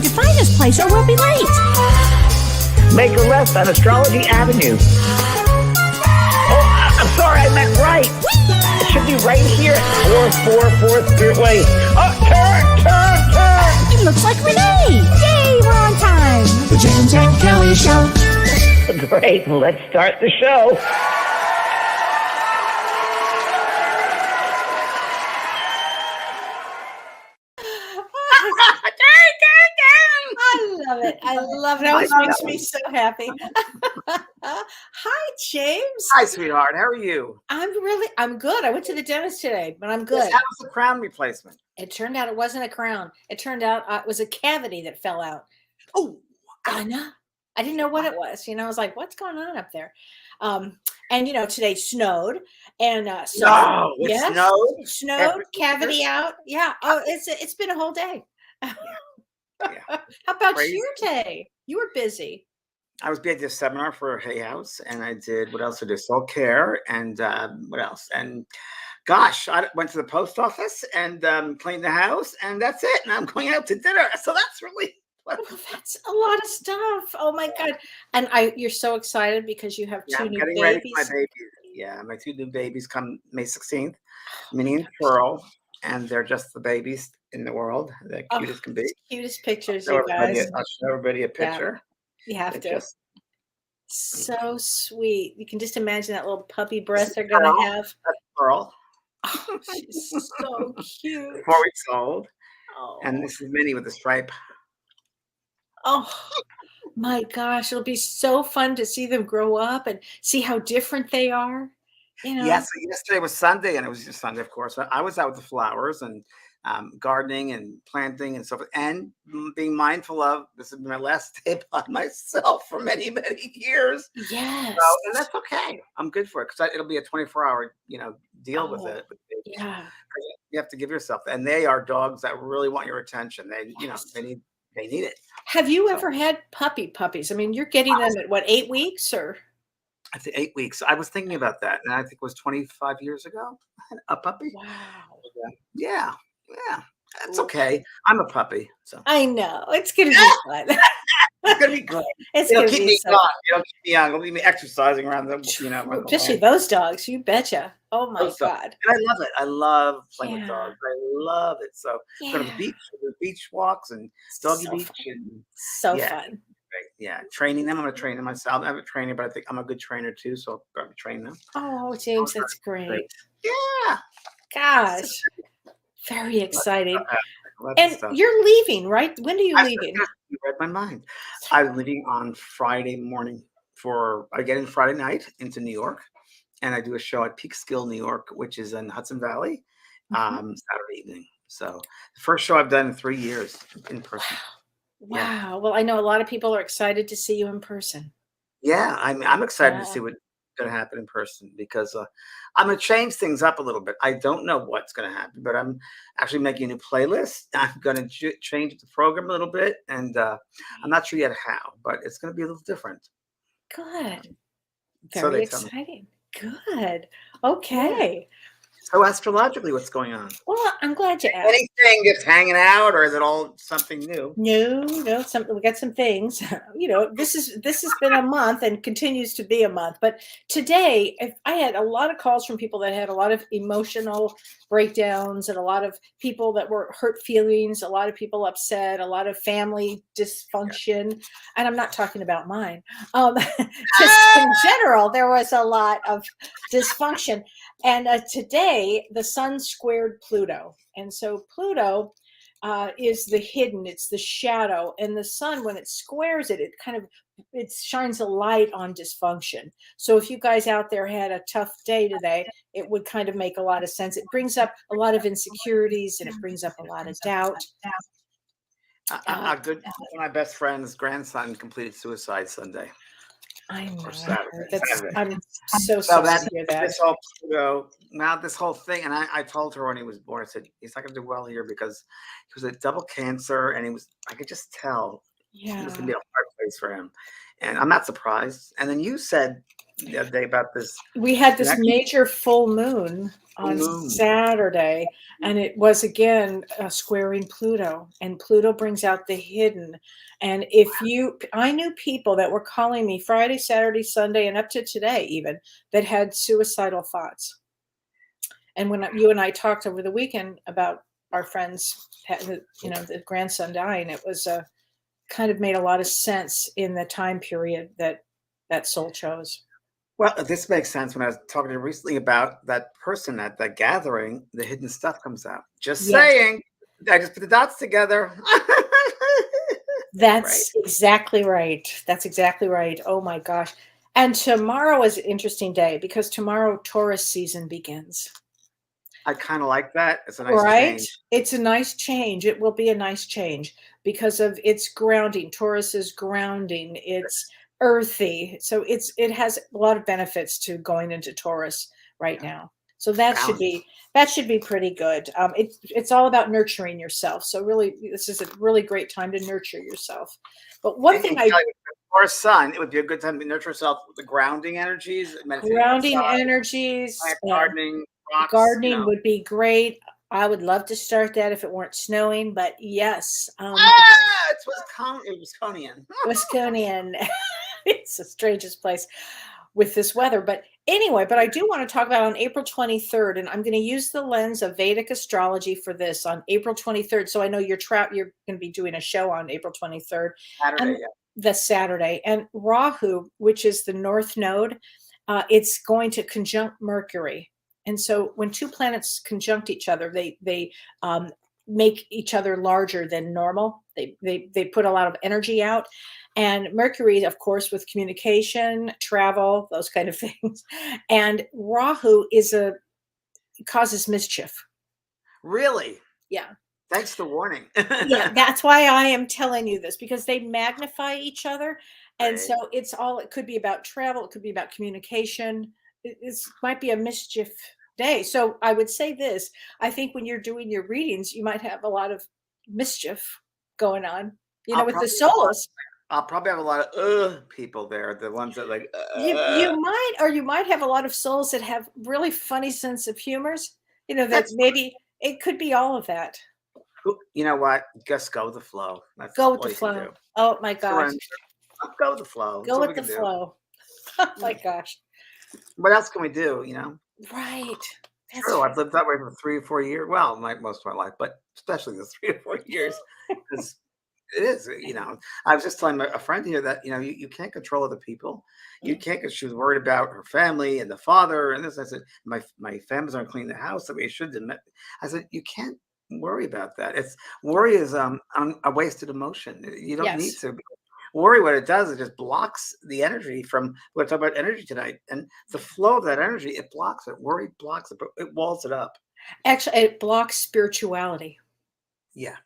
to find this place or we'll be late. Make a left on Astrology Avenue. Oh, I'm sorry, I meant right. It should be right here. 444 third way. Oh, turn. It looks like Renee. Yay, we're on time. The James and Kellee Show. Great, let's start the show. I love it. It always makes me so happy. Hi, James. Hi, sweetheart. How are you? I'm good. I went to the dentist today, but I'm good. Yes, how was the crown replacement? It turned out it wasn't a crown. It turned out it was a cavity that fell out. Oh, I know. I didn't know what it was. I was like, what's going on up there? And today snowed, and snowed. Snowed, cavity out. Yeah. Oh, it's been a whole day. Yeah. How about your day? You were busy. I was busy at a seminar for Hay House, and I did what else? I did self care, and what else? And gosh, I went to the post office and cleaned the house, and that's it. And I'm going out to dinner, so that's really. Well, that's a lot of stuff. Oh my God! And you're so excited because you have two new babies. Ready for my babies. Yeah, my two new babies come May 16th, Minnie and Pearl, and they're just the babies in the world. The cutest can be. Cutest pictures, you guys. I'll show everybody a picture. Yeah, you have to. So sweet. You can just imagine that little puppy breath they're going to have. That's Pearl. Oh, she's so cute. 4 weeks old. Oh. And this is Minnie with the stripe. Oh my gosh, it'll be so fun to see them grow up and see how different they are. Yes, yesterday was Sunday, and it was just Sunday, of course. I was out with the flowers and gardening and planting and so forth, and being mindful of this has been my last day by myself for many, many years. Yes. And that's okay. I'm good for it because it'll be a 24-hour, deal with it. Yeah. You have to give yourself, and they are dogs that really want your attention. They, they need it. Have you ever had puppies? I mean, you're getting them at what, 8 weeks or? I think 8 weeks. I was thinking about that, and I think it was 25 years ago. A puppy. Wow. Yeah. That's okay. I'm a puppy, so I know it's gonna be fun. It's gonna be great. It'll keep me young. It'll keep me young. It'll keep me exercising around them. Especially those dogs. You betcha. Oh my God. And I love it. I love playing with dogs. I love it. So go to the beach, beach walks, and doggy beach. Fun. Fun. Yeah, training them. I'm going to train them myself. I have a trainer, but I think I'm a good trainer too, so I'll probably train them. Oh, James, that's great. Yeah. Gosh, very exciting. And you're leaving, right? When are you leaving? You read my mind. I'm leaving on Friday morning. I get in Friday night into New York, and I do a show at Peekskill, New York, which is in Hudson Valley, Saturday evening. So the first show I've done in 3 years in person. Wow. Yeah. Well, I know a lot of people are excited to see you in person. Yeah, I'm excited to see what's going to happen in person because I'm going to change things up a little bit. I don't know what's going to happen, but I'm actually making a new playlist. I'm going to change the program a little bit, and I'm not sure yet how, but it's going to be a little different. Good. Very exciting. Good. Okay. Yeah. So astrologically, what's going on? Well, I'm glad you asked. Anything just hanging out, or is it all something new? No. We got some things. This has been a month and continues to be a month. But today, I had a lot of calls from people that had a lot of emotional breakdowns, and a lot of people that were hurt feelings, a lot of people upset, a lot of family dysfunction, and I'm not talking about mine. Just in general, there was a lot of dysfunction. And today, the sun squared Pluto. And so Pluto is the hidden, it's the shadow. And the sun, when it squares it, it shines a light on dysfunction. So if you guys out there had a tough day today, it would kind of make a lot of sense. It brings up a lot of insecurities, and it brings up a lot of doubt. One of my best friend's grandson completed suicide Sunday. I know. Saturday. I'm so sorry to hear that. This whole Pluto, now this whole thing, and I told her when he was born, I said, he's not going to do well here because he was a double cancer, and I could just tell it was going to be a hard place for him. And I'm not surprised. And then you said the other day about this. We had this major full moon on moon. Saturday, and it was again squaring Pluto, and Pluto brings out the hidden. And I knew people that were calling me Friday, Saturday, Sunday, and up to today even that had suicidal thoughts. And when you and I talked over the weekend about our friends, the grandson dying, it was kind of made a lot of sense in the time period that soul chose. Well, this makes sense. When I was talking to you recently about that person at that gathering, the hidden stuff comes out. Just Yes. saying. I just put the dots together. That's Right. exactly right. That's exactly right. Oh my gosh. And tomorrow is an interesting day because tomorrow Taurus season begins. I kind of like that. It's a nice Right? change. It's a nice change. It will be a nice change because of its grounding. Taurus is grounding. It's earthy. So it has a lot of benefits to going into Taurus right now. So that should Balance. be pretty good. It's all about nurturing yourself. So really, this is a really great time to nurture yourself. But one thing Kelly, for sun, it would be a good time to nurture yourself with the grounding energies, meditating grounding outside, energies, plant gardening, rocks, gardening would be great. I would love to start that if it weren't snowing, but yes, It's Wisconian. Wisconsin. It's the strangest place with this weather. But anyway, but I do want to talk about on April 23rd, and I'm going to use the lens of Vedic astrology for this on April 23rd. So I know you're going to be doing a show on April 23rd. Saturday, And the Saturday. And Rahu, which is the North Node, it's going to conjunct Mercury. And so when two planets conjunct each other, they make each other larger than normal. They put a lot of energy out. And Mercury, of course, with communication, travel, those kind of things. And Rahu causes mischief. Really? Yeah. Thanks for the warning. Yeah, that's why I am telling you this, because they magnify each other. And Right. so it could be about travel, it could be about communication. It might be a mischief day. So I would say this, I think when you're doing your readings, you might have a lot of mischief going on, with the souls. I'll probably have a lot of people there, the ones that like You might have a lot of souls that have really funny sense of humors, that maybe it could be all of that. You know what? Just go with the flow. That's Go with all the you can flow. do. Oh my gosh. Surrender. Go with the flow. That's Go all with we the can do. flow. Oh my gosh. What else can we do? Right. That's True. I've lived that way for 3 or 4 years. Well, most of my life, but especially the 3 or 4 years, because it is. I was just telling a friend here that you can't control other people. You can't. Because she was worried about her family and the father and this. I said my family's aren't cleaning the house that we should. I said you can't worry about that. Worry is a wasted emotion. You don't need Yes. to. Worry, what it does, it just blocks the energy from. We're talking about energy tonight, and the flow of that energy, it blocks it. Worry blocks it, it walls it up. Actually, it blocks spirituality. Yeah,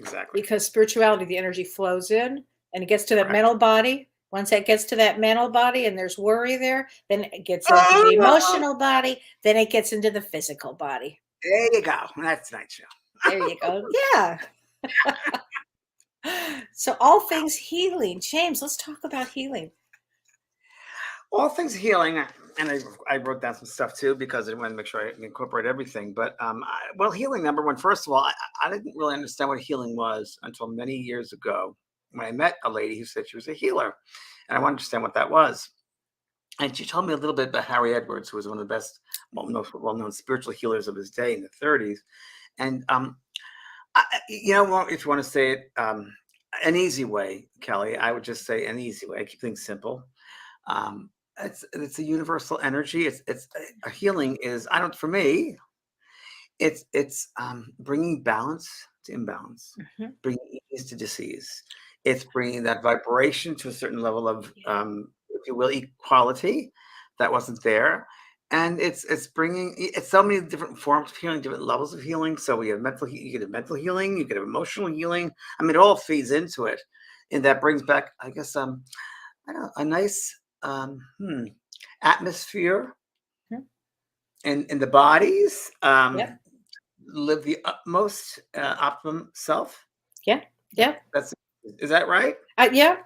exactly. Because spirituality, the energy flows in and it gets to that Correct. mental body. Once it gets to that mental body and there's worry there, then it gets into the emotional body, then it gets into the physical body. There you go. That's tonight's show. There you go. Yeah. So all things healing. James, let's talk about healing. All things healing, and I wrote down some stuff too because I wanted to make sure I incorporate everything. But healing, number one. First of all, I didn't really understand what healing was until many years ago when I met a lady who said she was a healer, and I wanted to understand what that was. And she told me a little bit about Harry Edwards, who was one of the best, most well-known spiritual healers of his day in the 30s. And if you want to say it an easy way, Kelly, I would just say an easy way. I keep things simple. It's a universal energy. It's a healing is for me. It's bringing balance to imbalance, bringing ease to disease. It's bringing that vibration to a certain level of, if you will, equality that wasn't there. And it's so many different forms of healing, different levels of healing. So we have you get a mental healing, you get emotional healing. I mean, it all feeds into it. And that brings back, I guess, I don't know, a nice atmosphere in the bodies. Live the utmost optimum self. Yeah. Is that right? Yeah.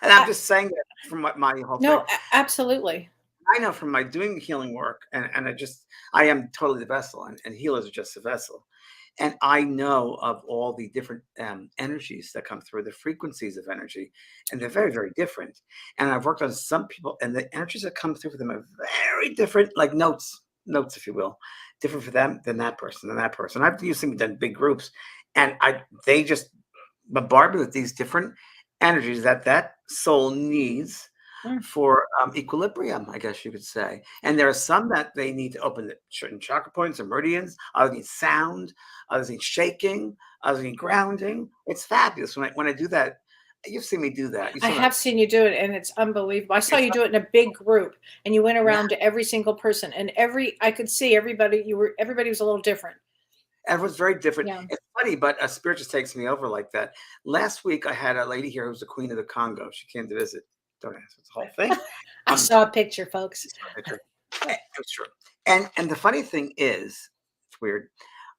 And I'm just saying that from what my whole No, thing. absolutely. I know from my doing healing work, and I am totally the vessel, and healers are just the vessel. And I know of all the different energies that come through, the frequencies of energy, and they're very, very different. And I've worked on some people, and the energies that come through for them are very different, like notes, if you will, different for them than that person, I've used them in big groups, and they just bombard me with these different energies that soul needs for equilibrium, I guess you could say. And there are some that they need to open the certain chakra points or meridians. Others need sound. Others need shaking. Others need grounding. It's fabulous when I do that. You've seen me do that. I have seen you do it, and it's unbelievable. I saw you do it in a big group, and you went around to every single person, and I could see everybody. Everybody was a little different. Everyone's very different. Yeah. It's funny, but a spirit just takes me over like that. Last week, I had a lady here who's the queen of the Congo. She came to visit. Don't answer the whole thing. I saw a picture, folks. It's true. And the funny thing is, it's weird.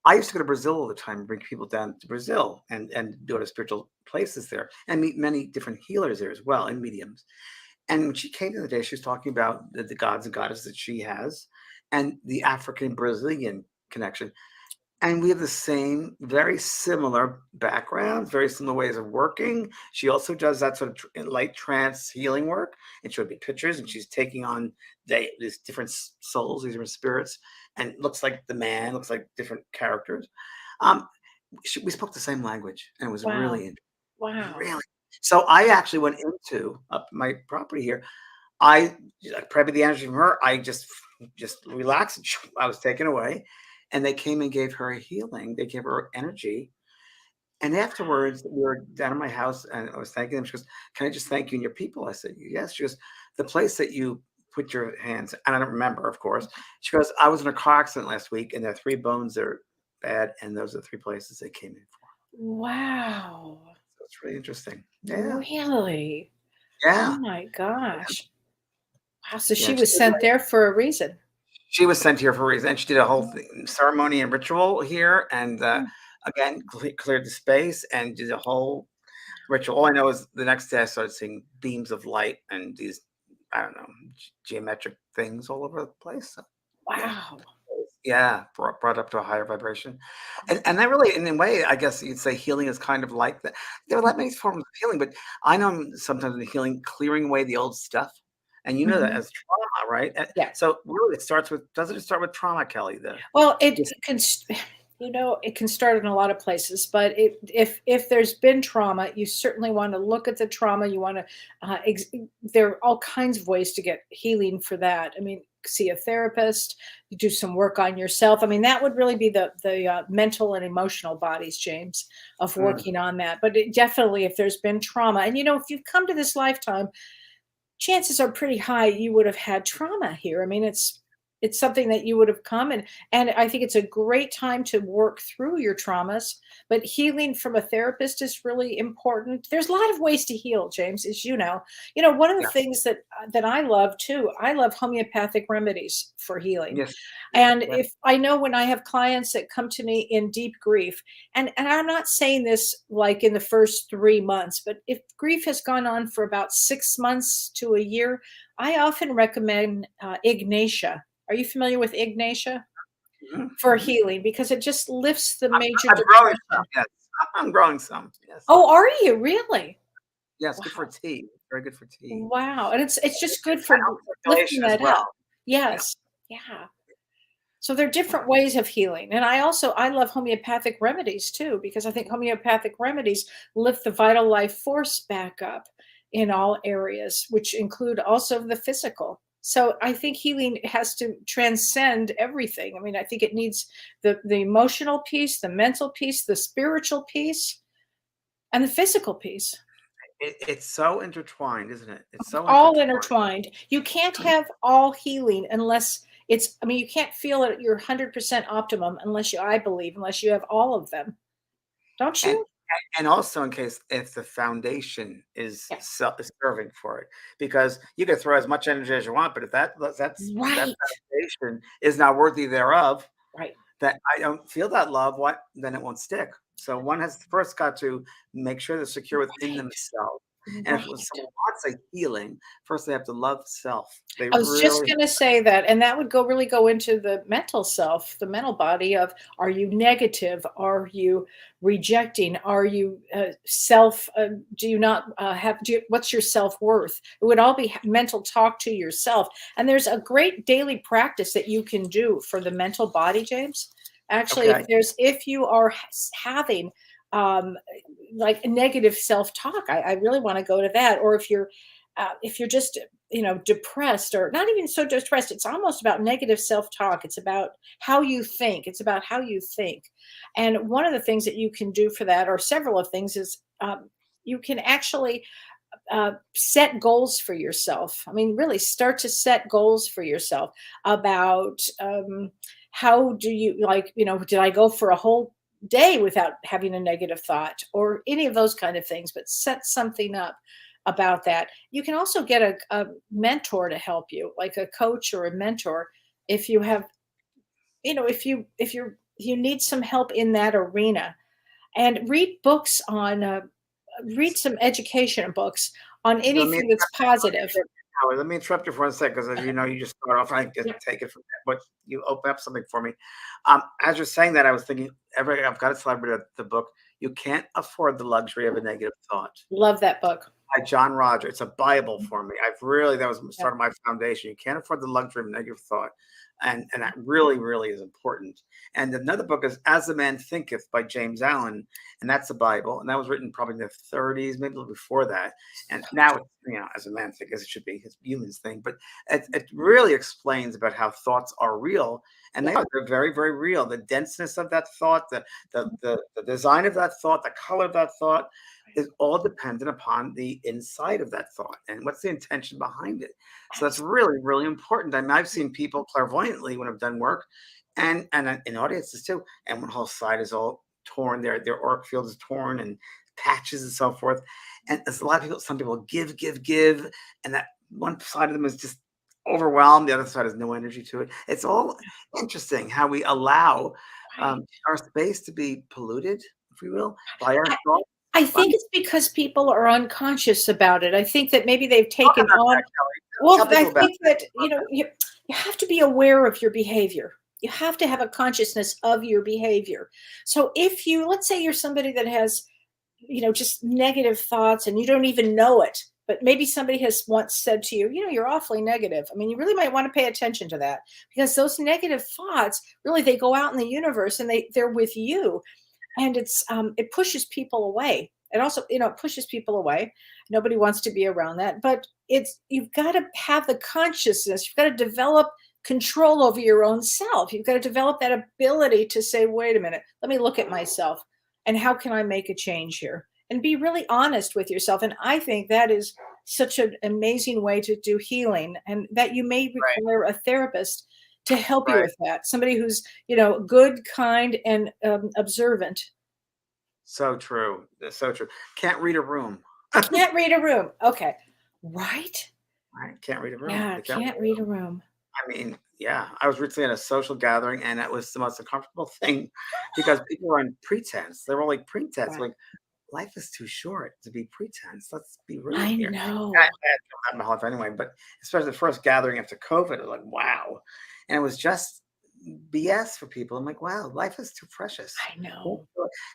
I used to go to Brazil all the time and bring people down to Brazil and go to spiritual places there and meet many different healers there as well and mediums. And when she came the other day, she was talking about the gods and goddesses that she has and the African Brazilian connection. And we have the same, very similar backgrounds, very similar ways of working. She also does that sort of light trance healing work. And she'll be pictures, and she's taking on these different souls, these different spirits, and looks like the man, looks like different characters. We spoke the same language, and it was really interesting. Wow. Really. So I actually went into up my property here. I probably the energy from her. I just relaxed. I was taken away. And they came and gave her a healing. They gave her energy. And afterwards, we were down at my house, and I was thanking them. She goes, "Can I just thank you and your people?" I said, "Yes." She goes, "The place that you put your hands," and I don't remember, of course. She goes, "I was in a car accident last week, and there are 3 bones that are bad, and those are the 3 places they came in for." Wow. So it's really interesting. Yeah. Really? Yeah. Oh my gosh. Wow. So Yeah, she was sent there for a reason. She was sent here for a reason. And she did a whole ceremony and ritual here, and again cleared the space and did a whole ritual. All I know is the next day I started seeing beams of light and these, I don't know, geometric things all over the place. So, wow. Yeah, brought up to a higher vibration, and that really, in a way, I guess you'd say healing is kind of like that. There are that many forms of healing, but I know sometimes in healing, clearing away the old stuff. And you know that as trauma, right? Yeah. So really, doesn't it start with trauma, Kellee? Well, it can, it can start in a lot of places, but if there's been trauma, you certainly want to look at the trauma. You want to, there are all kinds of ways to get healing for that. I mean, see a therapist, you do some work on yourself. I mean, that would really be the mental and emotional bodies, James, of working on that. But definitely, if there's been trauma, and if you've come to this lifetime, chances are pretty high you would have had trauma here. I mean, it's something that you would have come, and I think it's a great time to work through your traumas, but healing from a therapist is really important. There's a lot of ways to heal, James, as you know. One of the things that I love too, I love homeopathic remedies for healing. Yes. And if I know when I have clients that come to me in deep grief, and I'm not saying this like in the first 3 months, but if grief has gone on for about 6 months to a year, I often recommend Ignatia. Are you familiar with Ignatia for healing? Because it just lifts the major depression. Yes. I'm growing some. Yes. Oh, are you really? Yes, good for tea. Very good for tea. Wow. And it's just good for lifting that up. Yes. Yeah. So there are different ways of healing. And I love homeopathic remedies too, because I think homeopathic remedies lift the vital life force back up in all areas, which include also the physical. So I think healing has to transcend everything. I mean, I think it needs the emotional piece, the mental piece, the spiritual piece, and the physical piece. It's so intertwined, isn't it? It's so all intertwined. You can't have all healing unless you can't feel at your 100% optimum unless I believe, unless you have all of them. Don't you? And also in case if the foundation is serving for it, because you can throw as much energy as you want, but if that foundation is not worthy thereof, right, that I don't feel that love, then it won't stick. So one has first got to make sure they're secure within themselves. And if Right. someone wants a healing, first they have to love self. They I was just really, going to say that, and that would really go into the mental self, the mental body of, are you negative? Are you rejecting? Are you self? Do you not have? What's your self worth? It would all be mental talk to yourself. And there's a great daily practice that you can do for the mental body, James. Actually, okay. if you are having um, like negative self talk, I really want to go to that. Or if you're just depressed, or not even so depressed, it's almost about negative self-talk. It's about how you think. It's about how you think. And one of the things that you can do for that, or several of things, is you can actually set goals for yourself. I mean, really start to set goals for yourself about how do you, like, did I go for a whole day without having a negative thought, or any of those kind of things, but set something up about that. You can also get a mentor to help you, like a coach or a mentor, if you have, if you need some help in that arena. And read books on read some education books on Let me anything that's positive. Howard, let me interrupt you for 1 second, because as you know, you just start off. I just Yeah. take it from that, but you open up something for me. As you're saying that, I was thinking, I've got to celebrate the book. You can't afford the luxury of a negative thought, Love that book. by John Roger. It's a Bible for me. That was Yeah. sort of my foundation. You can't afford the luxury of negative thought. And that really, really is important. And another book is As a Man Thinketh by James Allen. And that's the Bible. And that was written probably in the 30s, maybe a little before that. And now it's, as a man thinketh, it should be his humans thing. But it really explains about how thoughts are real. And they're very, very real. The denseness of that thought, the design of that thought, the color of that thought, is all dependent upon the inside of that thought and what's the intention behind it. So that's really, really important. I mean, I've seen people clairvoyantly when I've done work, and in audiences too, and one whole side is all torn, their auric field is torn and patches and so forth. And there's a lot of people, some people give, and that one side of them is just overwhelmed, the other side has no energy to it. It's all interesting how we allow Right. our space to be polluted, if we will, by our I, thoughts. I think it's because people are unconscious about it. I think that maybe they've Talk taken about on. that, Kelly. Well, Tell I people about think that, you have to be aware of your behavior. You have to have a consciousness of your behavior. So if let's say you're somebody that has, just negative thoughts and you don't even know it, but maybe somebody has once said to you, you're awfully negative. I mean, you really might want to pay attention to that, because those negative thoughts, really, they go out in the universe and they're with you. And it pushes people away. It also, it pushes people away. Nobody wants to be around that, but you've got to have the consciousness. You've got to develop control over your own self. You've got to develop that ability to say, wait a minute, let me look at myself, and how can I make a change here, and be really honest with yourself. And I think that is such an amazing way to do healing, and that you may Right, require a therapist to help you right. with that. Somebody who's, good, kind, and observant. So true. That's so true. Can't read a room. Can't read a room. Okay. Right? Right? Can't read a room. Yeah, They can't read can't a read a room. room. I mean, yeah, I was recently at a social gathering, and that was the most uncomfortable thing, because people were on pretense. They were all like pretense, Right. like, life is too short to be pretense. Let's be real I here. And I know. had that my whole life anyway, but especially the first gathering after COVID, I was like, wow. And it was just BS for people. I'm like, wow, life is too precious. I know.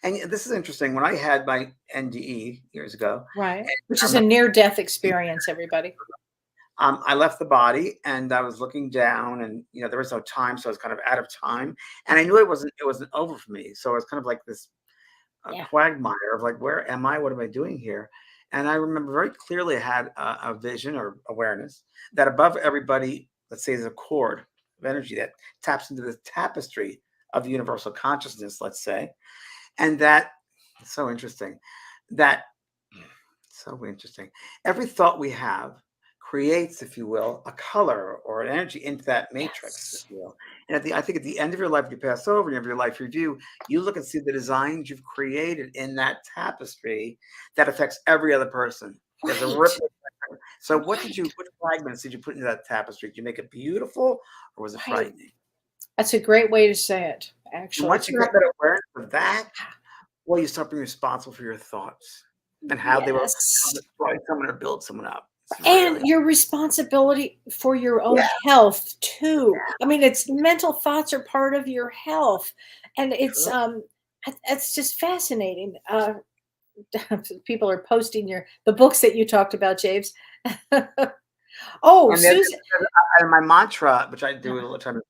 And this is interesting. When I had my NDE years ago, Right. Which I is a remember near-death experience, everybody. I left the body, and I was looking down, and there was no time, so I was kind of out of time, and I knew it wasn't over for me. So I was kind of like this Yeah. quagmire of like, where am I? What am I doing here? And I remember very clearly I had a vision or awareness that above everybody, let's say, there's a cord of energy that taps into the tapestry of the universal consciousness, let's say, and that it's so interesting that so interesting. Every thought we have creates, if you will, a color or an energy into that matrix, if Yes. you will. And I think at the end of your life, you pass over and you have your life review, you look and see the designs you've created in that tapestry that affects every other person. There's a Right. ripple effect. So what Right. fragments did you put into that tapestry? Did you make it beautiful, or was it Right. frightening? That's a great way to say it, And actually. once It's a you have great. that awareness of that, well, you start being responsible for your thoughts. and how they will Yes. destroy someone or build someone up. It's really And your responsibility for your own yeah, health too. I mean, it's mental thoughts are part of your health. And true. it's just fascinating. People are posting the books that you talked about, James. Oh, And then Susan. and my mantra, which I do uh, all the time,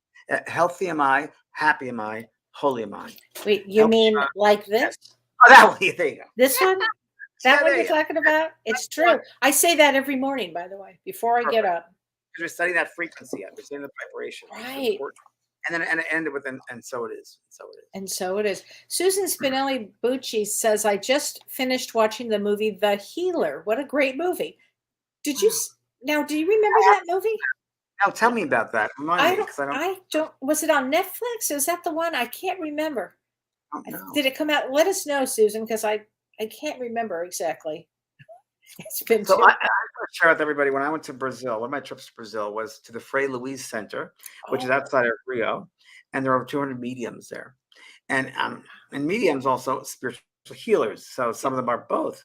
healthy am I, happy am I, holy am I. Wait, you Healthy mean am I. like Yes. this? Oh, that way. There you go. This one? That Yeah, one there you're you go. talking about? It's That's one. true. I say that every morning, by the way, before I get Perfect. up. Because we're studying that frequency. We're studying the vibration. It's Right. important. And then and it ended with and so it is. And so it is. And so it is. Susan Spinelli Bucci says, I just finished watching the movie The Healer. What a great movie. Did you Wow. now do you remember that movie? Now tell me about that. Remind me, because I don't was it on Netflix? Is that the one? I can't remember. I don't know. Did it come out? Let us know, Susan, because I can't remember exactly. It's been So too I want to share with everybody when I went to Brazil, one of my trips to Brazil was to the Frei Luiz Center, which is oh, outside of Rio, and there are over 200 mediums there. And mediums also spiritual healers. So some of them are both.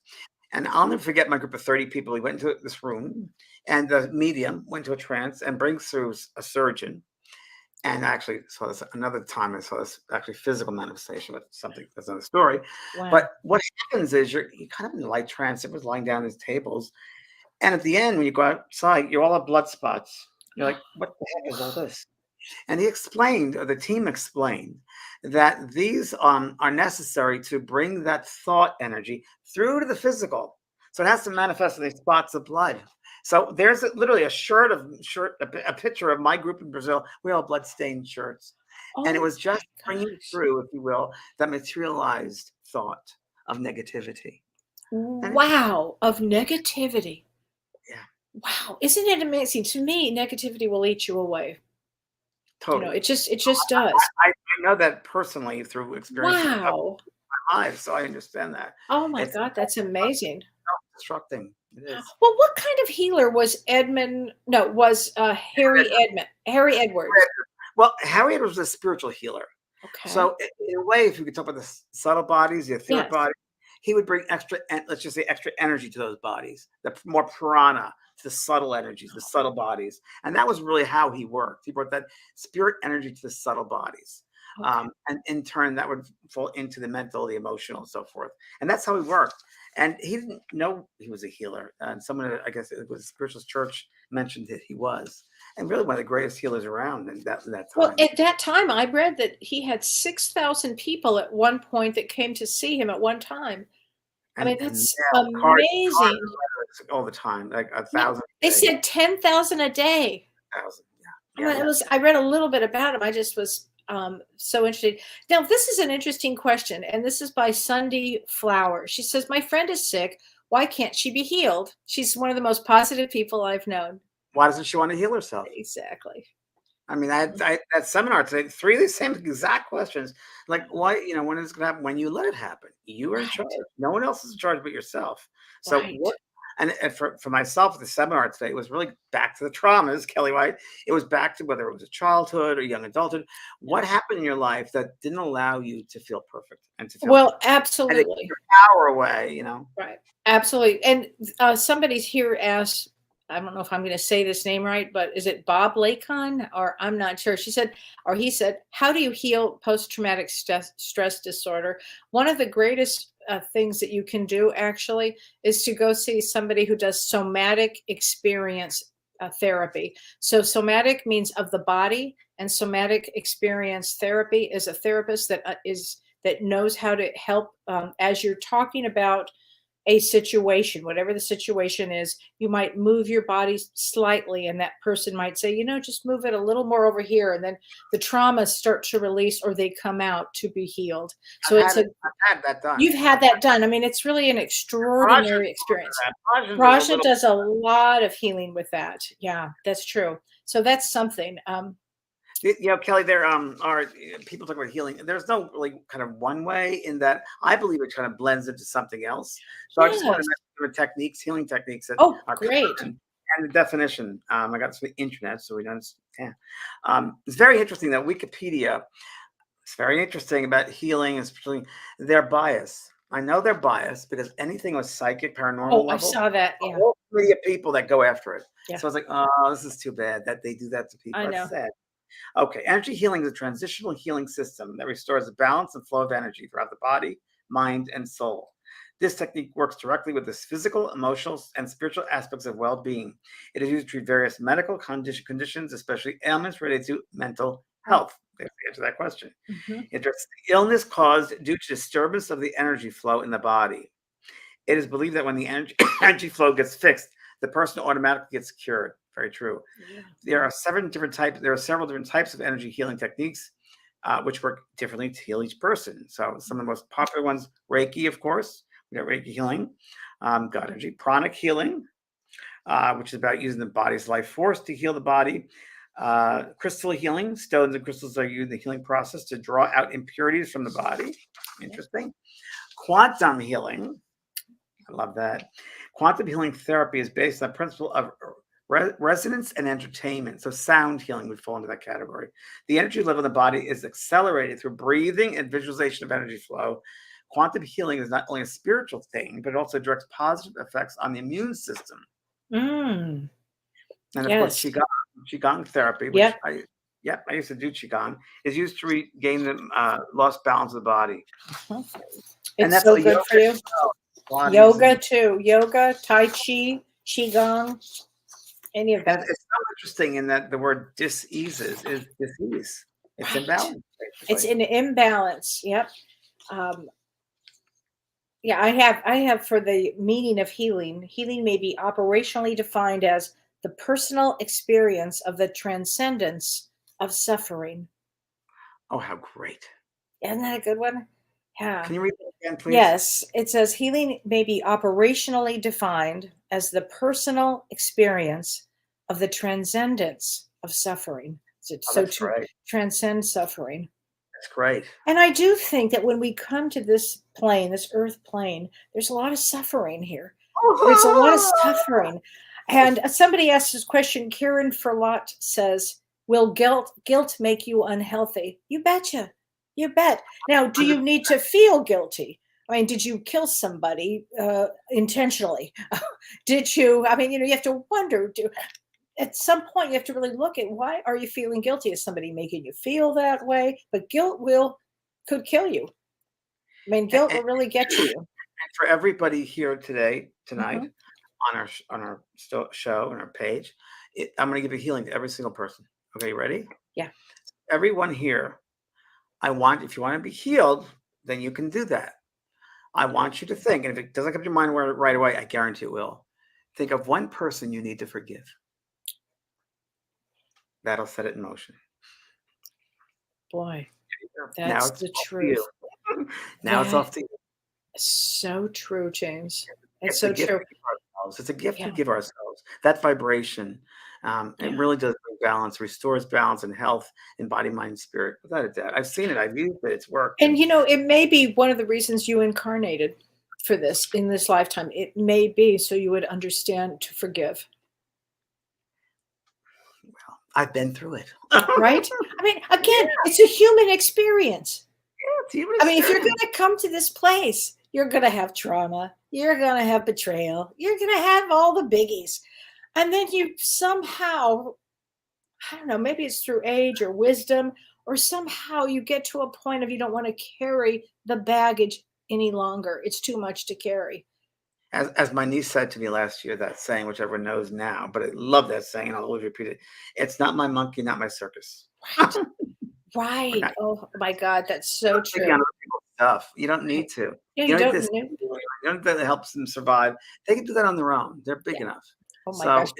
And I'll never forget my group of 30 people. We went into this room, and the medium went to a trance and brings through a surgeon. And I actually saw this another time. I saw this actually physical manifestation, but something that's another story. wow. But what happens is you're kind of in a light trance. Everyone's lying down at these tables. And at the end, when you go outside, you all have blood spots. You're like, what the heck is all this? And he explained, or the team explained, that these are necessary to bring that thought energy through to the physical. So it has to manifest in these spots of blood. So there's literally a picture of my group in Brazil. We all blood-stained shirts. And it Oh was just my bringing gosh. through, if you will, that materialized thought of negativity. And Wow, of negativity. yeah, Wow, isn't it amazing? To me, negativity will eat you away. totally. It just does. I know that personally through experiences of Wow. my life, so I understand that. Oh my It's God, that's amazing. self-destructing. It is. Well, what kind of healer was Edmund? No, was Harry Edwards. Well, Harriet was a spiritual healer. Okay. So in a way, if you could talk about the subtle bodies, the etheric Yes. body, he would bring extra, let's just say extra energy to those bodies, the more prana to the subtle energies, the subtle bodies. And that was really how he worked. He brought that spirit energy to the subtle bodies. Okay. And in turn, that would fall into the mental, the emotional, and so forth. And that's how he worked. And he didn't know he was a healer. And someone, I guess it was Spiritualist Church, mentioned that he was. And really one of the greatest healers around in that Well, time. at that time, I read that he had 6,000 people at one point that came to see him at one time. I mean, And that's now cards amazing. all the time, like a Yeah, thousand they a day, said 10,000 a day. 1,000. I Yeah, mean, yeah, yeah. I read a little bit about him. I just was so interested. Now, this is an interesting question, and this is by Sunday Flower. She says, "My friend is sick. Why can't she be healed? She's one of the most positive people I've known." Why doesn't she want to heal herself? Exactly. I mean, I had that seminar today, three of the same exact questions. Like, why, when is it going to happen? When you let it happen. You are in charge. Right. No one else is in charge but yourself. So Right. what? And for myself, at the seminar today, it was really back to the traumas, Kelly White. It was back to whether it was a childhood or young adulthood. What happened in your life that didn't allow you to feel perfect and to feel Well, and to keep absolutely. your power away? Right. Absolutely. And somebody's here asked, I don't know if I'm going to say this name right, but is it Bob Lacon or I'm not sure. She said, or he said, how do you heal post-traumatic stress disorder? One of the greatest things that you can do actually is to go see somebody who does somatic experience therapy. So somatic means of the body, and somatic experience therapy is a therapist that knows how to help as you're talking about a situation, whatever the situation is, you might move your body slightly, and that person might say, just move it a little more over here. And then the traumas start to release or they come out to be healed. So I've had that done. you've had that done. I mean, it's really an extraordinary experience. Raja does a lot of healing with that. Yeah, that's true. So that's something. Kelly, there are people talk about healing. There's no really kind of one way in that. I believe it kind of blends into something else. So I just want to Yes. mention the techniques, healing techniques that Oh, are great. common, and the definition. I got this from the internet, so we don't. Yeah, it's very interesting that Wikipedia. It's very interesting about healing, especially their bias. I know they're biased because anything with psychic, paranormal Oh, I level, saw that. a Yeah. whole committee of people that go after it. Yeah. So I was like, oh, this is too bad that they do that to people. I know. That's sad. Okay, energy healing is a transitional healing system that restores the balance and flow of energy throughout the body, mind, and soul. This technique works directly with the physical, emotional, and spiritual aspects of well-being. It is used to treat various medical conditions, especially ailments related to mental health. There's the answer to that question. Mhm. It addresses the illness caused due to disturbance of the energy flow in the body. It is believed that when the energy flow gets fixed, the person automatically gets cured. Very true. Yeah. There are several different types of energy healing techniques, which work differently to heal each person. So some of the most popular ones, Reiki, of course. We got Reiki healing, got energy, pranic healing, which is about using the body's life force to heal the body. Crystal healing, stones and crystals are used in the healing process to draw out impurities from the body. Interesting. Quantum healing, I love that. Quantum healing therapy is based on the principle of resonance and entertainment. So sound healing would fall into that category. The energy level in the body is accelerated through breathing and visualization of energy flow. Quantum healing is not only a spiritual thing, but it also directs positive effects on the immune system. Mm. And of Yes. course, Qigong therapy, which Yep. I used to do Qigong, is used to regain the lost balance of the body. It's that's so a good for you. Pilates Yoga and- too. Yoga, Tai Chi, Qigong, any of And that. it's so interesting in that the word diseases is disease. It's Right. imbalance. It's Basically. an imbalance. Yep. Yeah, I have for the meaning of healing. Healing may be operationally defined as the personal experience of the transcendence of suffering. Oh, how great. Isn't that a good one? Yeah. Can you read that again, please? Yes, it says healing may be operationally defined as the personal experience of the transcendence of suffering. Oh, So that's to great. transcend suffering. That's great. And I do think that when we come to this plane, this earth plane, there's a lot of suffering here. There's a lot of suffering. And somebody asked this question, Karen Ferlot says, will guilt make you unhealthy? You betcha. You bet. Now, do you need to feel guilty? I mean, did you kill somebody intentionally? Did you? I mean, you have to wonder. At some point, you have to really look at why are you feeling guilty? Is somebody making you feel that way? But guilt could kill you. I mean, guilt will really get to you. And for everybody here tonight, Mhm. on our show, on our page, I'm going to give a healing to every single person. Okay, you ready? Yeah. Everyone here, if you want to be healed, then you can do that. I want you to think, and if it doesn't come to your mind right away, I guarantee it will. Think of one person you need to forgive. That'll set it in motion. Boy, Now that's it's the off to truth. you. Now it's off to you. So true, James. It's It's so a gift true. we give ourselves. It's a gift Yeah. we give ourselves. That vibration, it really does bring balance, restores balance and health in body, mind, spirit. Without a doubt, I've seen it. I've used it. It's worked. And it may be one of the reasons you incarnated for this in this lifetime. It may be so you would understand to forgive. Well, I've been through it. Right? I mean, again, it's a human experience. It's human I mean, if you're experience. going to come to this place, you're going to have trauma. You're going to have betrayal. You're going to have all the biggies. And then you somehow, I don't know, maybe it's through age or wisdom, or somehow you get to a point of you don't want to carry the baggage any longer. It's too much to carry. As my niece said to me last year, that saying, which everyone knows now, but I love that saying, and I'll always repeat it. It's not my monkey, not my circus. Right. not- Oh my God, that's so Don't take true. on other people's stuff. You don't need to. Yeah, You you don't don't. need to. You don't need to help them survive. They can do that on their own. They're big enough. Oh my So gosh.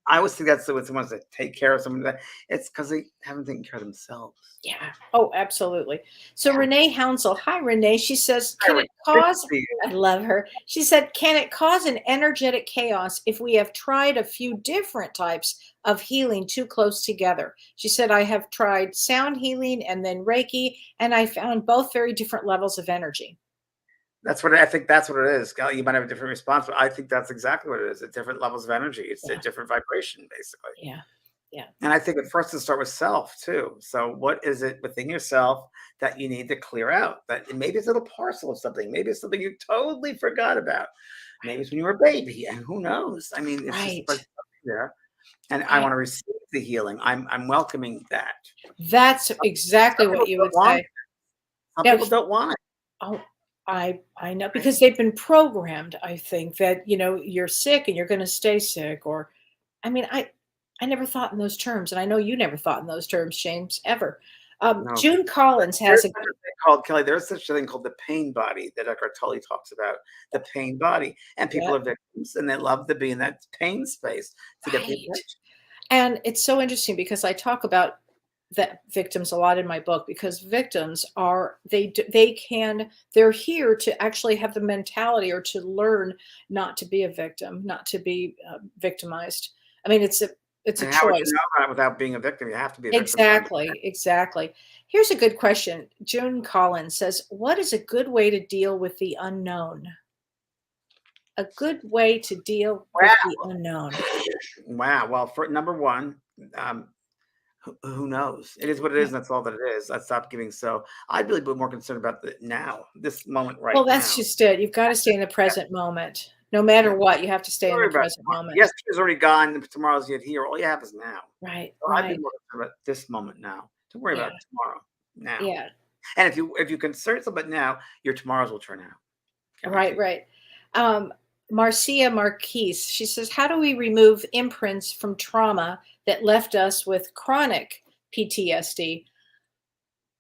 I always think that's with someone that take care of someone. It's because they haven't taken care of themselves. Yeah. Oh, absolutely. So Renee Hounsel. Hi, Renee. She says, Hi, can Renee. it cause, Good to see you. I love her. She said, can it cause an energetic chaos if we have tried a few different types of healing too close together? She said, I have tried sound healing and then Reiki, and I found both very different levels of energy. That's what I think. That's what it is. You might have a different response, but I think that's exactly what it is. At different levels of energy, it's a different vibration, basically. Yeah. Yeah. And I think at first to start with self too. So what is it within yourself that you need to clear out? That maybe it's a little parcel of something. Maybe it's something you totally forgot about. Maybe it's when you were a baby, and who knows? I mean, it's just Right. like something there. And I Right. want to receive the healing. I'm welcoming that. That's exactly Some what people you don't would want say. it. Some Now, people don't want it. oh, I know Right? because they've been programmed, I think, that, you're sick and you're gonna stay sick, or I mean, I never thought in those terms, and I know you never thought in those terms, James, ever. No. June Collins has There's a such a thing called Kelly. There's such a thing called the pain body that Eckhart Tolle talks about. The pain body, and people yeah, are victims, and they love to be in that pain space to get the right. attention. And it's so interesting because I talk about that victims a lot in my book because victims are they're here to actually have the mentality or to learn not to be a victim, not to be victimized. I mean, it's a And how would you choice. know that without being a victim? You have to be a victim to understand. Exactly, exactly. Here's a good question. June Collins says, "What is a good way to deal with the unknown?" A good way to deal with Wow. the unknown. Wow. Well, for number one, um, who knows? It is what it is, Yeah. and that's all that it is. I stopped giving. So I'd really be more concerned about the now, this moment Well, right that's now. just it. You've got to stay in the Yeah. present moment. No Yeah. matter what, you have to stay Don't in the worry about present tomorrow. moment. Yesterday's already gone. Tomorrow's yet here. All you have is now. Right, So I'd be right. more concerned about this moment now. Don't worry Yeah, about tomorrow. Now. yeah. And if you concern yourself about now, your tomorrows will turn out. Right, Guaranteed. right. Um, Marcia Marquise, she says, "How do we remove imprints from trauma that left us with chronic PTSD?"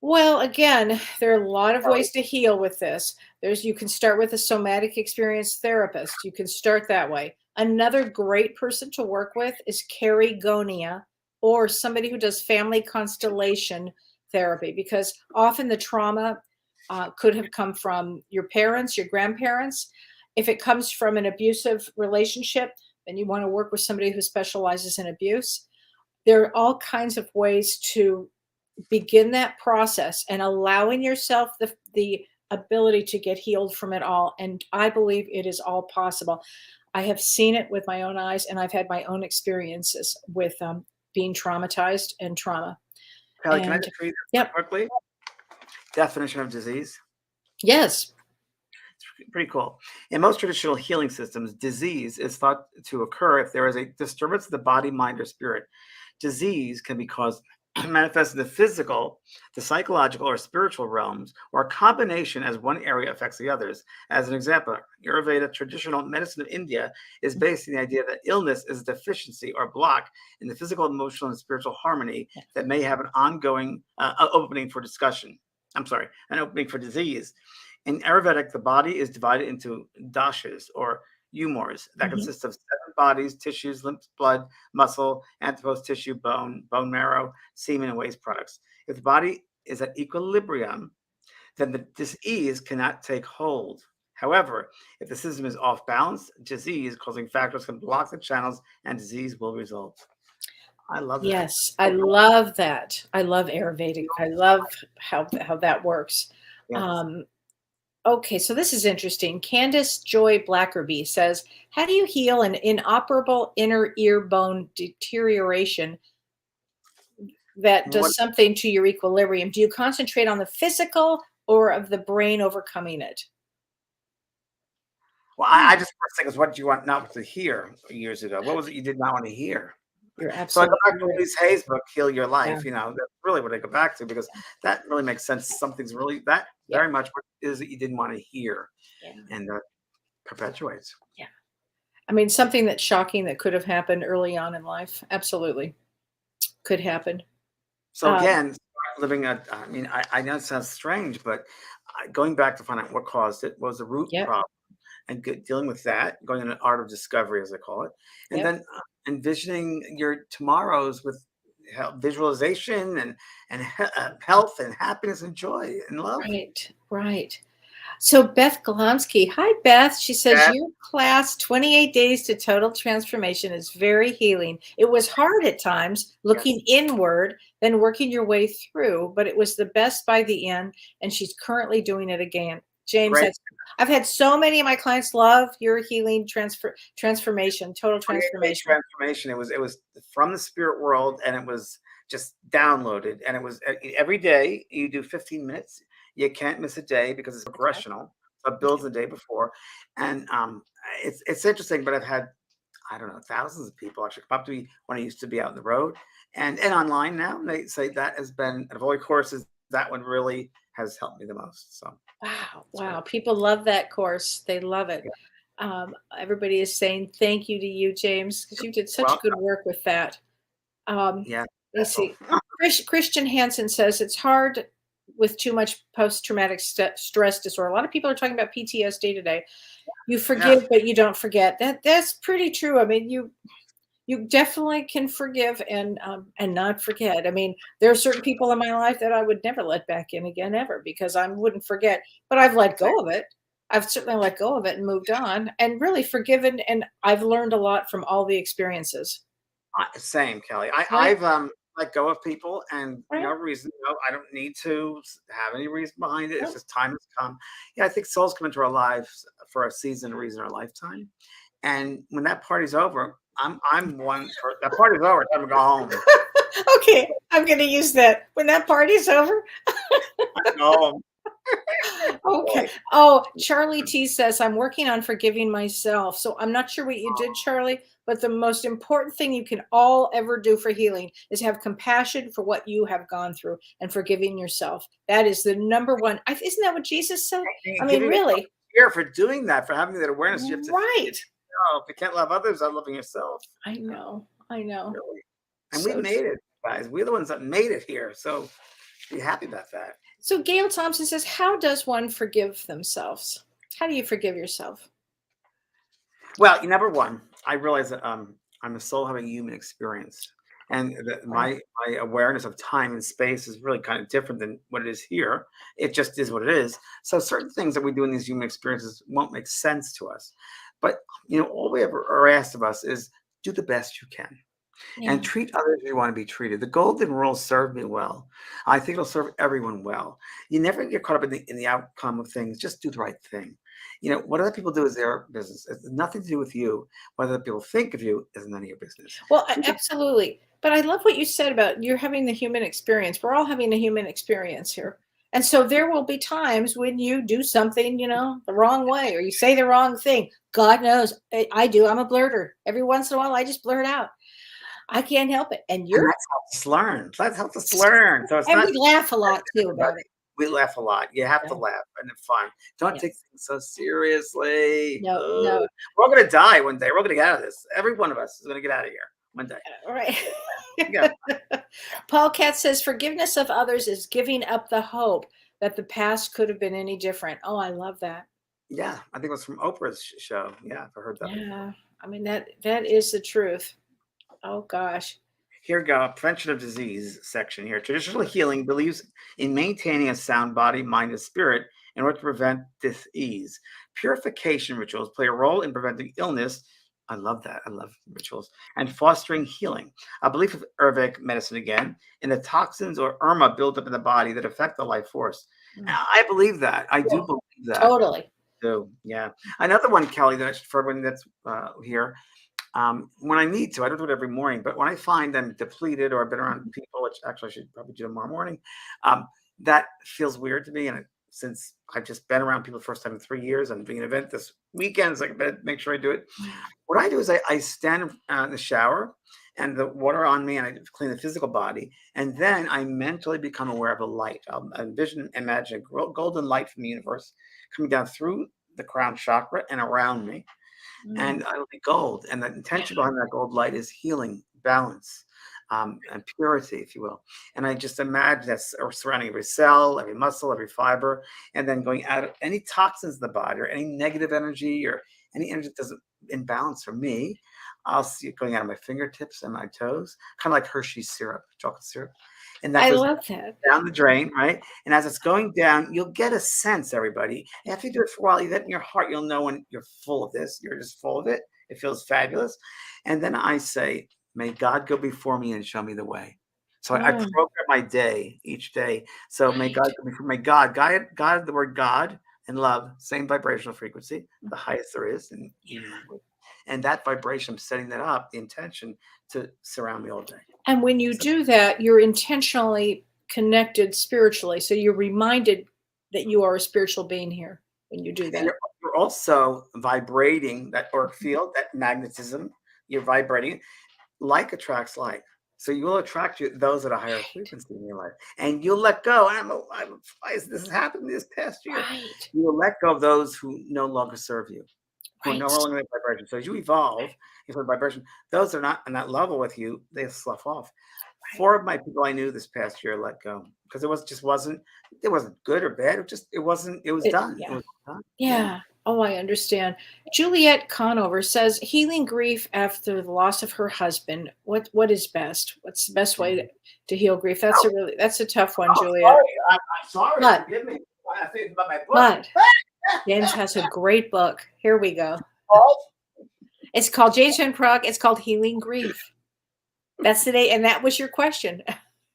Well, again, there are a lot of Oh, ways to heal with this. You can start with a somatic experience therapist. You can start that way. Another great person to work with is Carrie Gonia or somebody who does family constellation therapy because often the trauma could have come from your parents, your grandparents. If it comes from an abusive relationship, then you want to work with somebody who specializes in abuse. There are all kinds of ways to begin that process and allowing yourself the ability to get healed from it all. And I believe it is all possible. I have seen it with my own eyes, and I've had my own experiences with being traumatized and trauma. Kelly, can I And just read this yep, quickly? Definition of disease. yes, It's pretty cool. In most traditional healing systems, disease is thought to occur if there is a disturbance of the body, mind, or spirit. Disease can be caused manifest in the physical, the psychological, or spiritual realms, or a combination as one area affects the others. As an example, Ayurveda, traditional medicine of India, is based on the idea that illness is a deficiency or block in the physical, emotional, and spiritual harmony that may have an ongoing opening for discussion. I'm sorry, an opening for disease. In Ayurvedic, the body is divided into dashas or humors that mhm, consist of seven bodies, tissues, lymph, blood, muscle, adipose tissue, bone marrow, semen, and waste products. If the body is at equilibrium, then the disease cannot take hold. However, if the system is off balance, disease causing factors can block the channels and disease will result. I love that. yes, I love that. I love Ayurvedic. I love how that works. Yes. Um, Okay, so this is interesting. Candace Joy Blackerby says, "How do you heal an inoperable inner ear bone deterioration that What does something to your equilibrium? Do you concentrate on the physical or of the brain overcoming it?" Well, I Hmm, just first think is what do you want not to hear years ago? What was it you did not want to hear? you're So I go absolutely back to right. Louise Hay's book, Heal Your Yeah, Life. That's really what I go back to because that really makes sense. Something's really that yeah, very much what it is that you didn't want to hear yeah, and that perpetuates. yeah. I mean, something that's shocking that could have happened early on in life. Absolutely could happen. So Um, again, living I mean, I know it sounds strange, but going back to find out what caused it was the root yep, problem and dealing with that, going in an art of discovery, as I call it, and yep. then envisioning your tomorrows with visualization and health and happiness and joy and love. Right, right. So Beth Golonsky, hi Beth. She says That your class 28 Days to Total Transformation is very healing. It was hard at times looking yes, inward, then working your way through, but it was the best by the end and she's currently doing it again. James, Great. I've had so many of my clients love your healing transformation, total 28-day transformation. transformation. It was from the spirit world, and it was just downloaded. And it was every day you do 15 minutes. You can't miss a day because it's Okay. progressional. So it builds the day before, and it's interesting. But I've had, I don't know, thousands of people actually come up to me when I used to be out on the road and online now. And they say that has been, of all the courses, that one really has helped me the most. So Wow. it's great. Wow. People love that course. They love it. Yeah. Everybody is saying thank you to you, James, because you did such good Welcome. work with that. Um, Yeah. let me see. Christian Hansen says it's hard with too much post-traumatic stress disorder. A lot of people are talking about PTSD today. You Yeah. forgive, but you don't forget. That's pretty true. I mean, you definitely can forgive and not forget. I mean, there are certain people in my life that I would never let back in again ever because I wouldn't forget. But I've let go of it. I've certainly let go of it and moved on and really forgiven. And I've learned a lot from all the experiences. Same, Kelly. Right, I've let go of people, and no right. reason. No, I don't need to have any reason behind it. It's Yep. just time has come. Yeah, I think souls come into our lives for a season, a reason, our lifetime. And when that party's over, I'm one. That party's over. Time to go home. Okay, I'm going to use that when that party's over. Go home. Okay. Oh, Charlie T says, I'm working on forgiving myself. So I'm not sure what you did, Charlie, but the most important thing you can all ever do for healing is have compassion for what you have gone through and forgiving yourself. That is the number one. Isn't that what Jesus said? I And mean, giving yourself really, fear for doing that, for having that awareness. You have to forgive right. yourself. You can't love others without loving yourself. I know. I know. Really. And we So made true. it, guys. We're the ones that made it here. So be happy about that. So Gail Thompson says, how does one forgive themselves? How do you forgive yourself? Well, number one, I realize that I'm a soul having a human experience, and that Right. my awareness of time and space is really kind of different than what it is here. It just is what it is. So certain things that we do in these human experiences won't make sense to us. But all we ever are asked of us is do the best you can and Yeah. treat others as you want to be treated. The golden rule served me well. I think it'll serve everyone well. You never get caught up in the outcome of things. Just do the right thing. What other people do is their business. It's nothing to do with you. What other people think of you is none of your business. Well, Treat them. absolutely. But I love what you said about you're having the human experience. We're all having a human experience here. And so there will be times when you do something, the wrong way or you say the wrong thing. God knows I do. I'm a blurter. Every once in a while, I just blurt out. I can't help it. And And you're, that's helps us learn. That helps us learn. So it's and not we laugh a lot too everybody. about it. We laugh a lot. You have to Yeah. laugh and have fun. Don't Yeah. take things so seriously. No, Ugh. no. We're all going to die one day. We're all going to get out of this. Every one of us is going to get out of here one day. All right. Yeah. Paul Katz says forgiveness of others is giving up the hope that the past could have been any different. Oh, I love that. Yeah, I think it was from Oprah's show. Yeah, I've heard that before. Yeah. I mean, that is the truth. Oh gosh. Here we go. Prevention of disease section here. Traditional healing believes in maintaining a sound body, mind, and spirit in order to prevent disease. Purification rituals play a role in preventing illness. I love that. I love rituals and fostering healing. A belief of Ayurvedic medicine again in the toxins or irma built up in the body that affect the life force. I believe that. I do Cool. believe that. Totally. So yeah, another one, Kelly, that for everyone that's here. When I need to, I don't do it every morning, but when I find I'm depleted or I've been around people, which actually I should probably do tomorrow morning, that feels weird to me. And since I've just been around people the first time in 3 years, I'm doing an event this weekend, so I better make sure I do it. What I do is I stand in the shower and the water on me and I clean the physical body. And then I mentally become aware of a light. I'll imagine a golden light from the universe coming down through the crown chakra and around me. And it'll be gold. And the intention behind that gold light is healing, balance, and purity, if you will. And I just imagine that's surrounding every cell, every muscle, every fiber, and then going out of any toxins in the body or any negative energy or any energy that doesn't imbalance for me. I'll see it going out of my fingertips and my toes, kind of like Hershey's syrup, chocolate syrup. And that I goes love that. down the drain, right? And as it's going down, you'll get a sense, everybody. After you do it for a while, that in your heart, you'll know when you're full of this. You're just full of it. It feels fabulous. And then I say, may God go before me and show me the way. So I program my day each day. So may Right. God go before, may God, the word God and love, same vibrational frequency, the highest there is in human language. And that vibration, I'm setting that up, the intention to surround me all day. And when you do that, you're intentionally connected spiritually. So you're reminded that you are a spiritual being here when you do that. And you're also vibrating that auric field, that magnetism. You're vibrating. Like attracts like. So you will attract those at a higher frequency in your life. And you'll let go. And this has happened this past year. Right. You will let go of those who no longer serve you. Who are Right. no longer in vibration. So as you evolve into vibration, those are not on that level with you, they slough off. 4 of my people I knew this past year let go because it wasn't good or bad. It was done. Yeah. It was done. Yeah. Oh, I understand. Juliet Conover says healing grief after the loss of her husband. What is best? What's the best way to heal grief? That's a tough one, Juliet. Sorry. I'm sorry. But- Forgive me. I think about my book. But James has a great book. Here we go. Oh, It's called James Van Prague. It's called Healing Grief. That's today, and that was your question.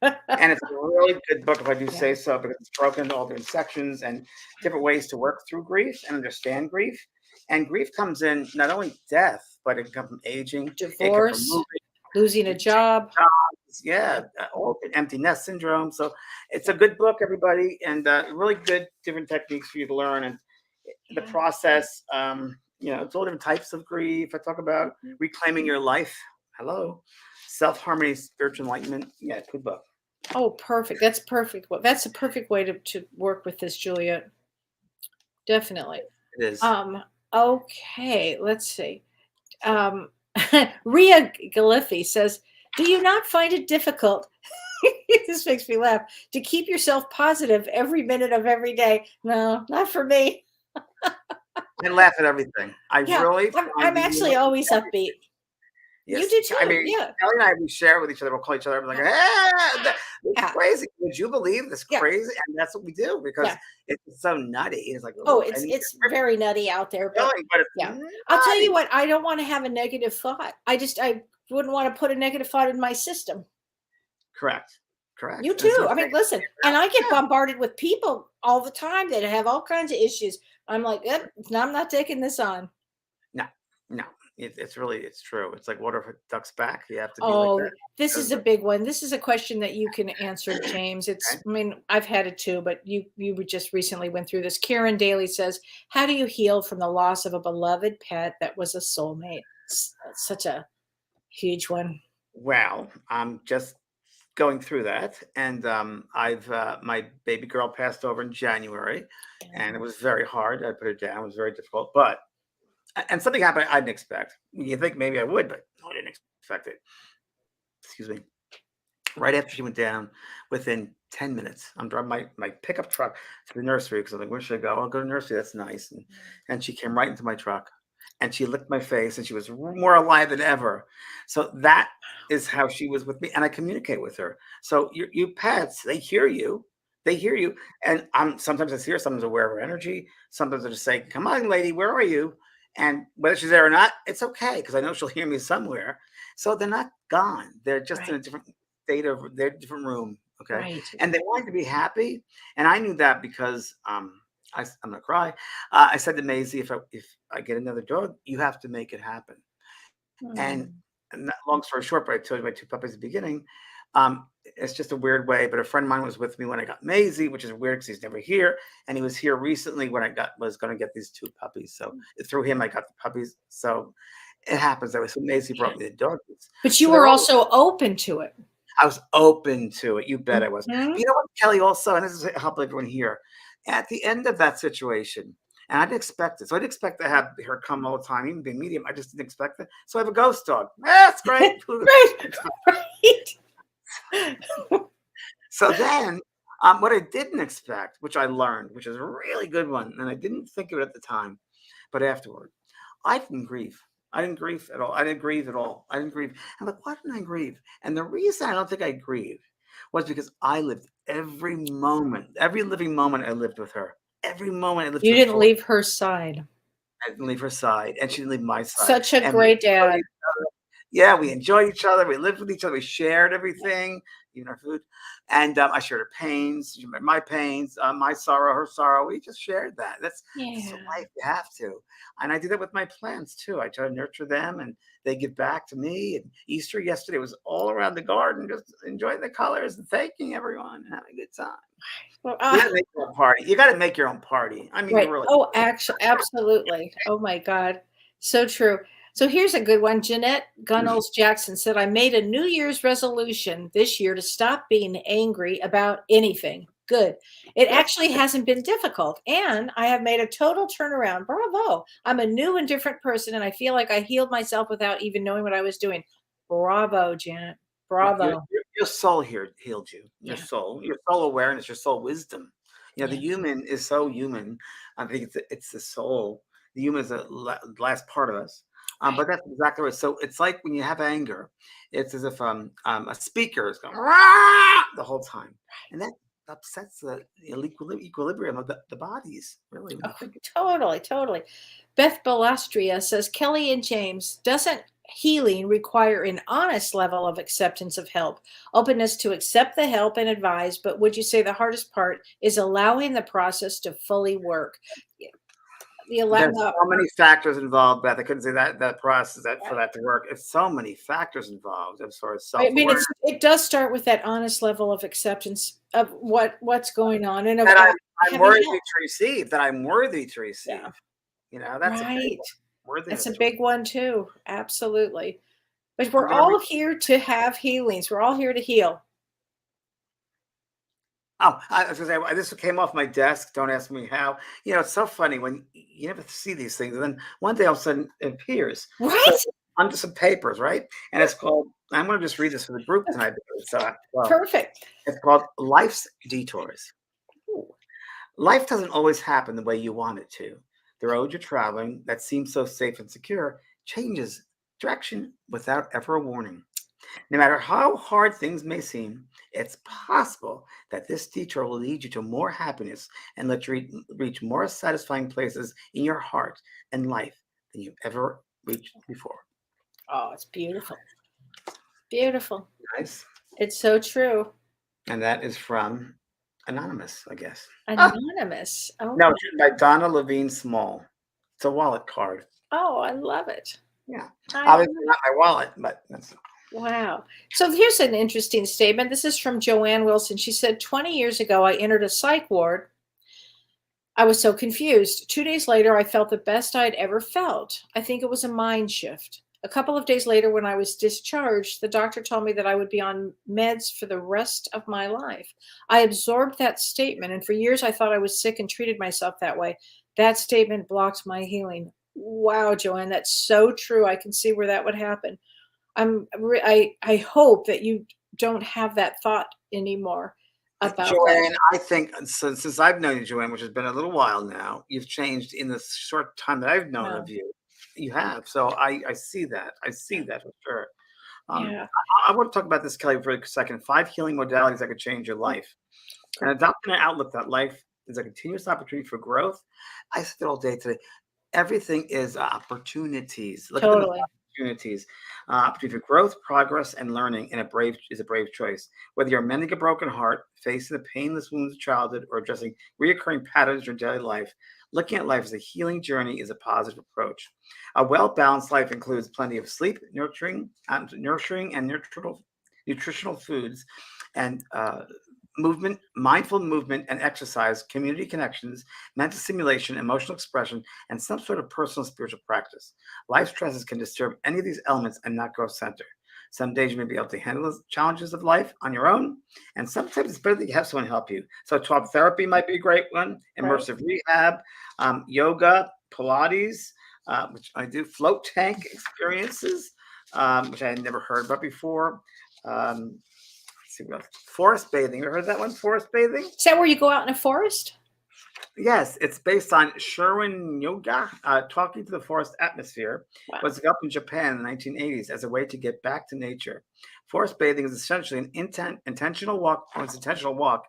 and it's a really good book, if I do say so, because it's broken into all different sections and different ways to work through grief and understand grief. And grief comes in not only death, but it can come from aging, it can come from Divorce, moving, losing a job. all empty nest syndrome. So it's a good book, everybody, and really good different techniques for you to learn. And the process, it's all different types of grief. I talk about reclaiming your life. Hello. Self-harmony, spiritual enlightenment. Yeah, good book. Oh, perfect. That's perfect. Well, that's a perfect way to work with this, Juliet. Definitely. It is. Okay, let's see. Ria Galifi says, do you not find it difficult? This makes me laugh. To keep yourself positive every minute of every day? No, not for me. I laugh at everything. I'm actually always upbeat. Yes. You do too. I mean, yeah. Kellee and I, we share with each other. We'll call each other. I'm like, that's crazy. Would you believe this crazy? And that's what we do because it's so nutty. It's like, it's very nutty out there. But, nutty. I'll tell you what. I don't want to have a negative thought. I wouldn't want to put a negative thought in my system. Correct. You too. I mean, listen, and I get bombarded with people all the time that have all kinds of issues. I'm like, I'm not taking this on. No. It's true. It's like water for ducks back. You have to be like that. This is a big one. This is a question that you can answer, James. I mean, I've had it too, but you just recently went through this. Karen Daly says, how do you heal from the loss of a beloved pet that was a soulmate? It's such a huge one. Well, I'm just going through that. And I've my baby girl passed over in January and it was very hard. I put it down. It was very difficult, and something happened I didn't expect. You think maybe I would, but I didn't expect it. Excuse me. Right after she went down, within 10 minutes, I'm driving my pickup truck to the nursery because I'm like, where should I go? I'll go to the nursery. That's nice. And she came right into my truck and she licked my face and she was more alive than ever. So that is how she was with me. And I communicate with her. So you pets, they hear you. And sometimes I see her, sometimes I'm aware of her energy. Sometimes I just say, come on, lady, where are you? And whether she's there or not, it's okay because I know she'll hear me somewhere. So they're not gone. They're just in a different state of their different room. Okay. Right. And they wanted to be happy. And I knew that because I'm gonna cry. I said to Maisie, if I get another dog, you have to make it happen. And not, long story short, but I told you my 2 puppies at the beginning. It's just a weird way, but a friend of mine was with me when I got Maisie, which is weird because he's never here. And he was here recently when I was going to get these 2 puppies. So through him, I got the puppies. So it happens that way. So Maisie brought me the doggies. But you were also open to it. I was open to it. You bet I was. Mm-hmm. You know what, Kellee, also, and this is help everyone here. At the end of that situation, and I didn't expect it. So I didn't expect to have her come all the time, even being medium. I just didn't expect it. So I have a ghost dog. That's great. right. So then what I didn't expect, which I learned, which is a really good one, and I didn't think of it at the time, but afterward, I didn't grieve. I didn't grieve at all. I didn't grieve at all. I didn't grieve. I'm like, why didn't I grieve? And the reason I don't think I grieved was because I lived every moment, every living moment I lived with her. Every moment I lived with her. You didn't leave her side. I didn't leave her side, and she didn't leave my side. Such a great dad. Yeah, we enjoyed each other. We lived with each other. We shared everything. even our food. And I shared her pains, my pains, my sorrow, her sorrow. We just shared that. That's Yeah. life. You have to. And I do that with my plants too. I try to nurture them and they give back to me. And Easter yesterday was all around the garden, just enjoying the colors and thanking everyone and having a good time. Well, You gotta make your own party. You gotta make your own party. I mean, right. really. Oh, actually, absolutely. Oh my God. So true. So here's a good one. Jeanette Gunnels Jackson said, I made a New Year's resolution this year to stop being angry about anything. Good. It actually hasn't been difficult. And I have made a total turnaround. Bravo. I'm a new and different person. And I feel like I healed myself without even knowing what I was doing. Bravo, Janet. Well, Bravo. your soul here healed you. Your Yeah. soul awareness, your soul wisdom. The Yeah. human is so human. I think it's the soul. The human is the last part of us. But that's exactly right. So it's like when you have anger, it's as if a speaker is going "Rah!" the whole time, and that upsets the equilibrium of the bodies. Really, when you Oh, think totally, totally. Beth Balastria says, Kellee and James, doesn't healing require an honest level of acceptance of help, openness to accept the help and advise? But would you say the hardest part is allowing the process to fully work? Yeah, there's so many factors involved, Beth. I couldn't say that process for that to work. It's so many factors involved as far as I mean, self-awareness. it does start with that honest level of acceptance of what's going on and of That I'm having worthy help. to receive. That I'm worthy to receive. Yeah, That's a big right. one. That's a Worthiness. big one too. Absolutely. But I'm we're gonna read. all here to have healings. We're all here to heal. Oh, I was gonna say this came off my desk. Don't ask me how. It's so funny when you never see these things, and then one day all of a sudden it appears. So Right? under some papers, right? And it's called. I'm going to just read this for the group tonight. Well, Perfect. it's called Life's Detours. Ooh. Life doesn't always happen the way you want it to. The road you're traveling that seems so safe and secure changes direction without ever a warning. No matter how hard things may seem, it's possible that this detour will lead you to more happiness and let you reach more satisfying places in your heart and life than you've ever reached before. Oh, it's beautiful. Beautiful. Nice. It's so true. And that is from Anonymous, I guess. Anonymous. Oh, No, it's by Donna Levine Small. It's a wallet card. oh, I love it. Yeah. I love Obviously not my wallet, but that's Wow. So here's an interesting statement. This is from Joanne Wilson. She said, 20 years ago, I entered a psych ward. I was so confused. 2 days later, I felt the best I'd ever felt. I think it was a mind shift. A couple of days later, when I was discharged, the doctor told me that I would be on meds for the rest of my life. I absorbed that statement, and for years I thought I was sick and treated myself that way. That statement blocked my healing. Wow, Joanne, that's so true. I can see where that would happen. I hope that you don't have that thought anymore about that. Joanne, I think since I've known you, Joanne, which has been a little while now, you've changed in the short time that I've known Wow. of you. You have. So I see that. I see that for sure. Yeah. I want to talk about this, Kellee, for a second. 5 healing modalities that could change your life. And adopting an outlook that life is a continuous opportunity for growth. I said it all day today. Everything is opportunities. Look at them as Totally. opportunities. Opportunity for growth, progress, and learning in a brave choice. Whether you're mending a broken heart, facing the painless wounds of childhood, or addressing reoccurring patterns in your daily life, looking at life as a healing journey is a positive approach. A well-balanced life includes plenty of sleep, nurturing and nutritional foods, and movement, mindful movement and exercise, community connections, mental stimulation, emotional expression, and some sort of personal spiritual practice. Life stresses can disturb any of these elements and not go center. Some days you may be able to handle the challenges of life on your own, and sometimes it's better that you have someone help you. So talk therapy might be a great one, immersive rehab, yoga, Pilates, which I do, float tank experiences, which I had never heard about before. See what else. Forest bathing. You ever heard that one? Forest bathing? Is that where you go out in a forest? Yes, it's based on Sherwin Yoga, talking to the forest atmosphere. Wow. It was developed in Japan in the 1980s as a way to get back to nature. Forest bathing is essentially an intentional walk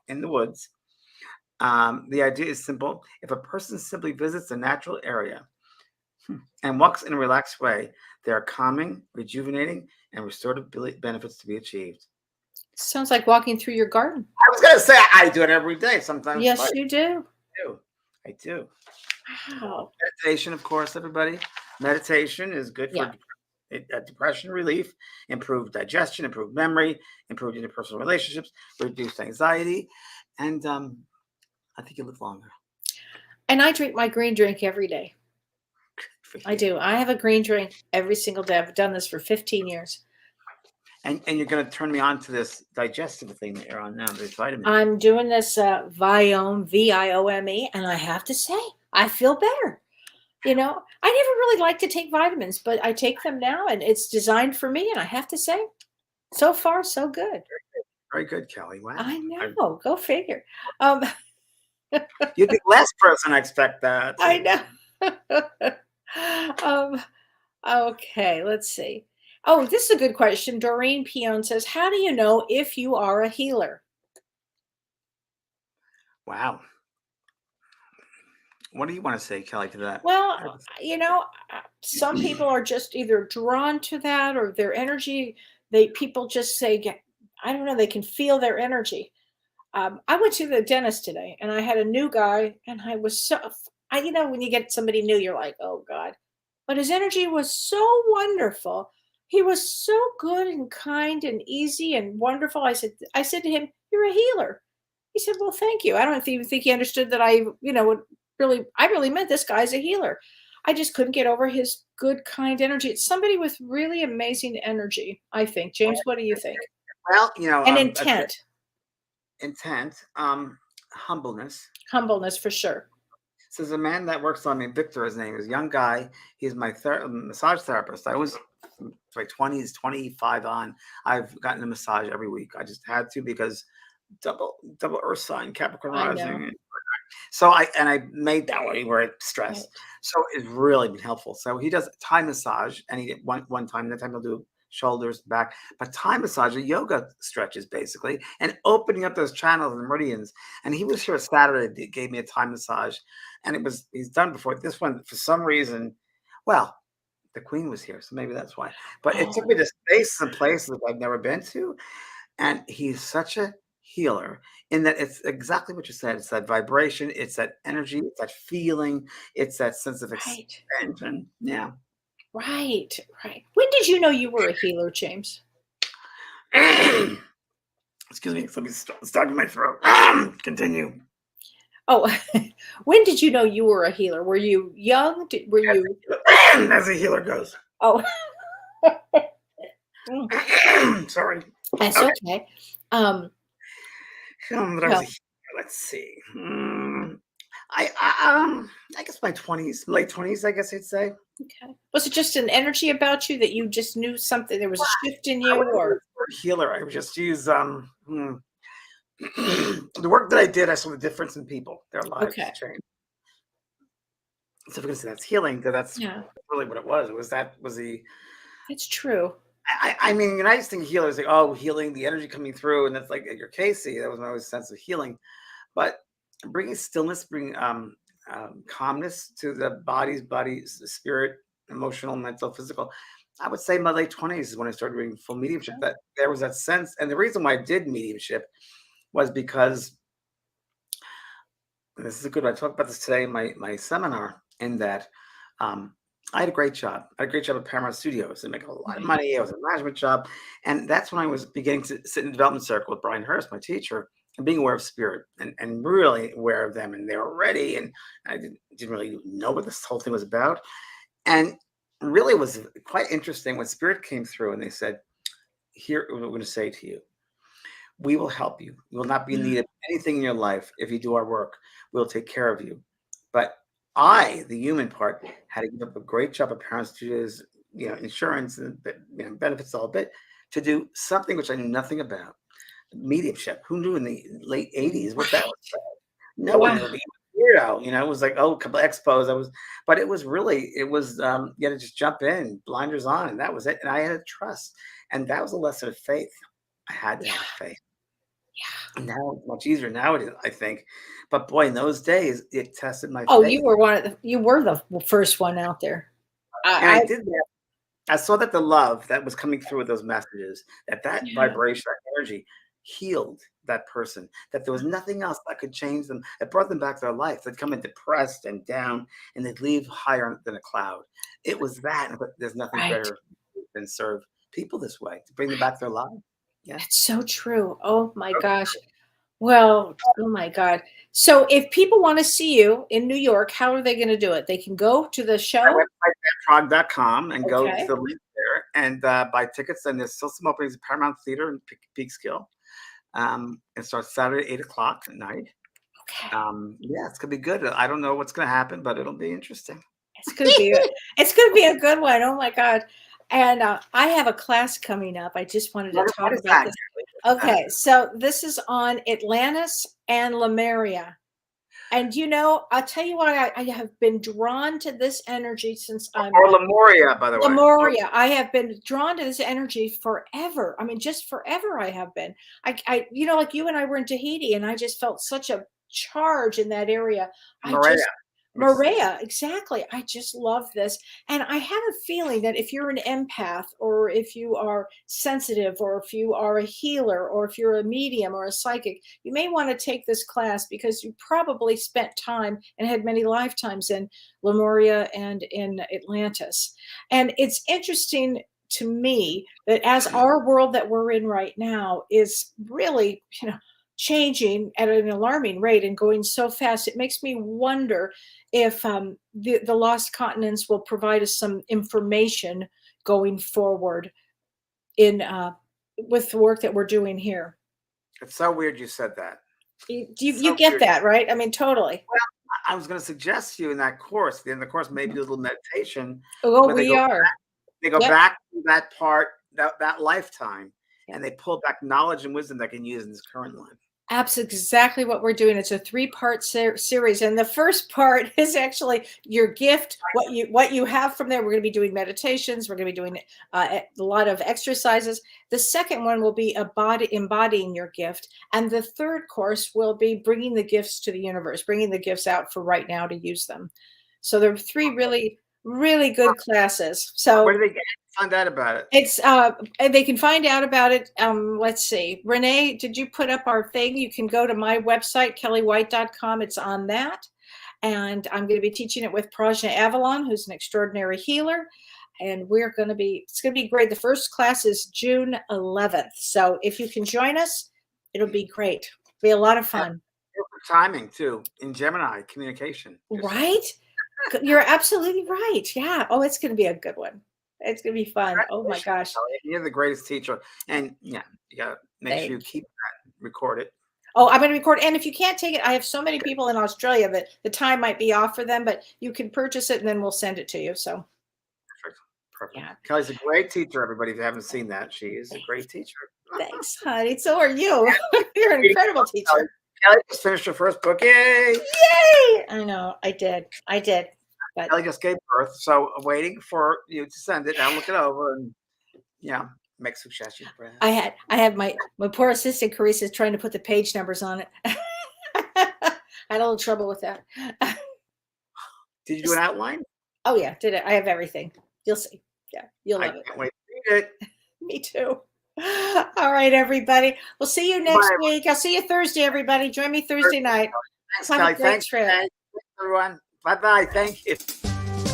in the woods. The idea is simple. If a person simply visits a natural area and walks in a relaxed way, there are calming, rejuvenating, and restorative benefits to be achieved. Sounds like walking through your garden. I was gonna say I do it every day. Sometimes. Yes, you do. I do. Wow. Meditation, of course, everybody. Meditation is good for depression relief, improved digestion, improved memory, improved interpersonal relationships, reduced anxiety, and I think you live longer. And I drink my green drink every day. I do. I have a green drink every single day. I've done this for 15 years. And you're going to turn me on to this digestive thing that you're on now, this vitamin. I'm doing this Viome, Viome, and I have to say, I feel better. You know, I never really like to take vitamins, but I take them now, and it's designed for me. And I have to say, so far, so good. Very good, Kellee. Wow. I know. Go figure. You'd be the last person I expect that. I know. Okay, let's see. Oh, this is a good question. Doreen Pion says, how do you know if you are a healer? Wow. What do you want to say, Kellee, to that? Well, you know, some people are just either drawn to that or their energy. People just say, I don't know, they can feel their energy. I went to the dentist today and I had a new guy and I was you know, when you get somebody new, you're like, oh God. But his energy was so wonderful. He was so good and kind and easy and wonderful. I said to him, you're a healer. He said, well, thank you. I don't even think he understood that I really meant this guy's a healer. I just couldn't get over his good, kind energy. It's somebody with really amazing energy, I think. James, what do you think? Well, you know, and intent. Humbleness. Humbleness, for sure. So there's a man that works on me, Victor, his name is, a young guy. He's my massage therapist. I was like 20s, 25 on. I've gotten a massage every week. I just had to because double earth sign, Capricorn rising. So I made that way where it's stressed. Right. So it's really been helpful. So he does Thai massage, and he did one time. That time he'll do shoulders, back, but Thai massage, yoga stretches basically, and opening up those channels and meridians. And he was here Saturday. He gave me a Thai massage, and he's done before. This one, for some reason, well, the Queen was here, so maybe that's why. But it took me to spaces and places I've never been to, and he's such a healer in that it's exactly what you said. It's that vibration, it's that energy, it's that feeling, it's that sense of expansion. Yeah. Right. When did you know you were a healer, James? Excuse me. Let me start in my throat. Continue. Oh, when did you know you were a healer? Were you young? Were you? As a healer goes. Oh. Sorry. That's okay. Let's see. I guess my 20s, late 20s, I guess I'd say. Okay. Was it just an energy about you that you just knew something? There was a shift in you, or healer? I would just use the work that I did. I saw the difference in people. Their lives changed. So if we can say that's healing, that's really what it was. That's true. I mean, when I used to think healers, like, oh, healing, the energy coming through, and that's like your Casey. That was my always sense of healing. But bringing stillness, bringing calmness to the body, spirit, emotional, mental, physical. I would say my late 20s is when I started doing full mediumship. That there was that sense, and the reason why I did mediumship was because, and this is a good one. I talked about this today in my seminar, in that I had a great job. I had a great job at Paramount Studios and make a lot of money. I was a management job, and that's when I was beginning to sit in the development circle with Brian Hurst, my teacher, and being aware of spirit and really aware of them, and they were ready, and I didn't really know what this whole thing was about. And really it was quite interesting when spirit came through and they said, here, we're going to say to you, we will help you. You will not be in need of anything in your life. If you do our work, we'll take care of you. But I, the human part, had to give up a great job at Paramount Studios, insurance and benefits, all a bit, to do something which I knew nothing about. Mediumship. Who knew in the late 80s what that was about? No one knew. Weirdo, it was like, a couple expos. But it was you had to just jump in, blinders on, and that was it. And I had to trust. And that was a lesson of faith. I had to have faith. Yeah. And now it's much easier nowadays, I think. But boy, in those days, it tested my faith. Oh, you were the first one out there. I did that. I saw that the love that was coming through with those messages, that vibration, that energy healed that person, that there was nothing else that could change them. It brought them back to their life. They'd come in depressed and down, and they'd leave higher than a cloud. It was that, but there's nothing better than serve people this way, to bring them back to their life. Yeah. That's so true. Oh my gosh. Well, oh my God. So if people want to see you in New York, how are they going to do it? They can go to the show. My website, prog.com, and go to the link there and buy tickets. And there's still some openings at Paramount Theater in Peekskill. It starts Saturday, 8 o'clock at night. Okay. Yeah, it's gonna be good. I don't know what's gonna happen, but it'll be interesting. It's gonna be a good one. Oh my God. And I have a class coming up. I just wanted to talk about this. Okay, so this is on Atlantis and Lemuria. And I'll tell you why I have been drawn to this energy since or Lemuria, by the way. Lemuria. I have been drawn to this energy forever. I mean, just forever I have been. I like you and I were in Tahiti, and I just felt such a charge in that area. Maria, exactly. I just love this. And I have a feeling that if you're an empath, or if you are sensitive, or if you are a healer, or if you're a medium or a psychic, you may want to take this class, because you probably spent time and had many lifetimes in Lemuria and in Atlantis. And it's interesting to me that as our world that we're in right now is really, changing at an alarming rate and going so fast, it makes me wonder if the lost continents will provide us some information going forward in with the work that we're doing here. It's so weird you said that. You get that, right? I mean, totally. Well, I was going to suggest to you in the course, maybe do a little meditation. Oh, they go back to that part, that lifetime, and they pull back knowledge and wisdom that can use in this current life. That's exactly what we're doing. It's a 3-part series, and the first part is actually your gift. What you have from there. We're going to be doing meditations. We're going to be doing a lot of exercises. The second one will be embodying your gift, and the third course will be bringing the gifts to the universe, bringing the gifts out for right now to use them. So there are 3 really, really good classes. So where do they find out about it? It's they can find out about it. Let's see. Renee, did you put up our thing? You can go to my website, kelleewhite.com. It's on that. And I'm going to be teaching it with Prajna Avalon, who's an extraordinary healer. And it's going to be great. The first class is June 11th. So if you can join us, it'll be great. It'll be a lot of fun. Timing too, in Gemini communication. Right? You're absolutely right. Yeah. Oh, it's going to be a good one. It's going to be fun. Oh my gosh. You're the greatest teacher. And you got to make sure you keep that, record it. Oh, I'm going to record. And if you can't take it, I have so many people in Australia that the time might be off for them, but you can purchase it and then we'll send it to you. So. Perfect. Yeah. Kelly's a great teater, everybody. If you haven't seen that, she is a great teacher. Thanks, honey. So are you. You're an incredible teacher. Kelly just finished her first book. Yay! Yay! I know. I did. But Kelly just gave birth, so waiting for you to send it. I'll look it over and make suggestions. I had my poor assistant Carissa trying to put the page numbers on it. I had a little trouble with that. Did you do an outline? Oh yeah, did it? I have everything. You'll see. Yeah, you'll love it. I can't wait to read it. Me too. All right, everybody. We'll see you next week. I'll see you Thursday, everybody. Join me Thursday night. Thanks, Kelly. Thanks, everyone. Bye-bye. Thank you.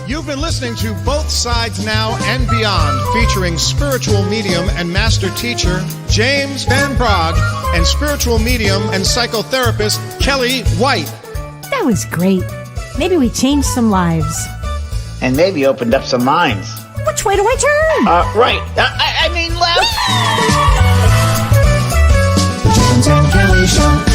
You've been listening to Both Sides Now and Beyond, featuring spiritual medium and master teacher James Van Praagh and spiritual medium and psychotherapist Kellee White. That was great. Maybe we changed some lives. And maybe opened up some minds. Which way do I turn? Right. I mean left. The James and Kellee Show.